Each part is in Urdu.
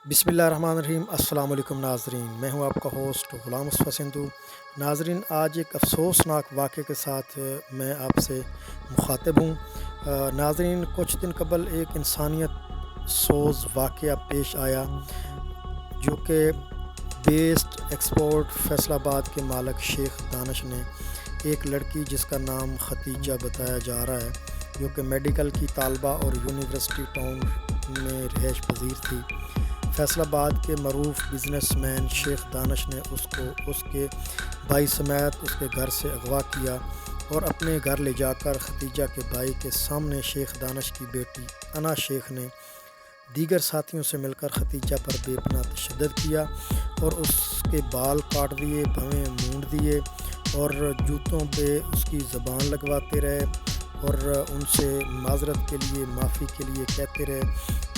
بسم اللہ الرحمن الرحیم۔ السلام علیکم ناظرین، میں ہوں آپ کا ہوسٹ غلام مصطفیٰ سندھو۔ ناظرین، آج ایک افسوسناک واقعے کے ساتھ میں آپ سے مخاطب ہوں۔ ناظرین، کچھ دن قبل ایک انسانیت سوز واقعہ پیش آیا جو کہ بیسٹ ایکسپورٹ فیصل آباد کے مالک شیخ دانش نے ایک لڑکی جس کا نام ختیجہ بتایا جا رہا ہے، جو کہ میڈیکل کی طالبہ اور یونیورسٹی ٹاؤن میں رہائش پذیر تھی، فیصل آباد کے معروف بزنس مین شیخ دانش نے اس کو اس کے بھائی سمیت اس کے گھر سے اغوا کیا اور اپنے گھر لے جا کر ختیجہ کے بھائی کے سامنے شیخ دانش کی بیٹی انا شیخ نے دیگر ساتھیوں سے مل کر ختیجہ پر بے پناہ تشدد کیا اور اس کے بال کاٹ دیے، بھویں مونڈ دیے اور جوتوں پہ اس کی زبان لگواتے رہے اور ان سے معذرت کے لیے، معافی کے لیے کہتے رہے،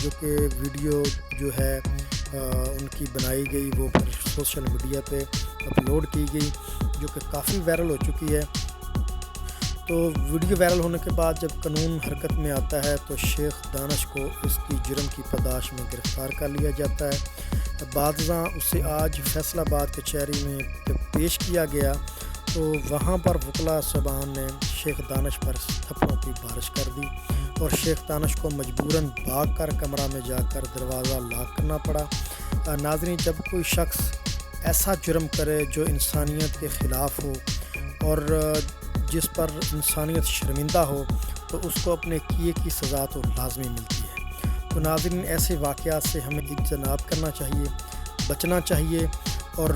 جو کہ ویڈیو جو ہے ان کی بنائی گئی، وہ پھر سوشل میڈیا پہ اپلوڈ کی گئی، جو کہ کافی وائرل ہو چکی ہے۔ تو ویڈیو وائرل ہونے کے بعد جب قانون حرکت میں آتا ہے تو شیخ دانش کو اس کی جرم کی پاداش میں گرفتار کر لیا جاتا ہے۔ بعضاں اسے آج فیصل آباد کچہری میں پیش کیا گیا تو وہاں پر وکلاء صاحبان نے شیخ دانش پر تھپڑوں کی بارش کر دی اور شیخ دانش کو مجبوراً بھاگ کر کمرہ میں جا کر دروازہ لاک کرنا پڑا۔ ناظرین، جب کوئی شخص ایسا جرم کرے جو انسانیت کے خلاف ہو اور جس پر انسانیت شرمندہ ہو تو اس کو اپنے کیے کی سزا تو لازمی ملتی ہے۔ تو ناظرین، ایسے واقعات سے ہمیں اجتناب کرنا چاہیے، بچنا چاہیے، اور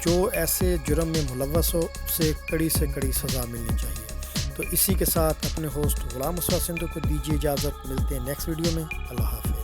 جو ایسے جرم میں ملوث ہو اسے کڑی سے کڑی سزا ملنی چاہیے۔ تو اسی کے ساتھ اپنے ہوسٹ غلام مصطفیٰ سندھو کو دیجیے اجازت، ملتے ہیں نیکسٹ ویڈیو میں۔ اللہ حافظ۔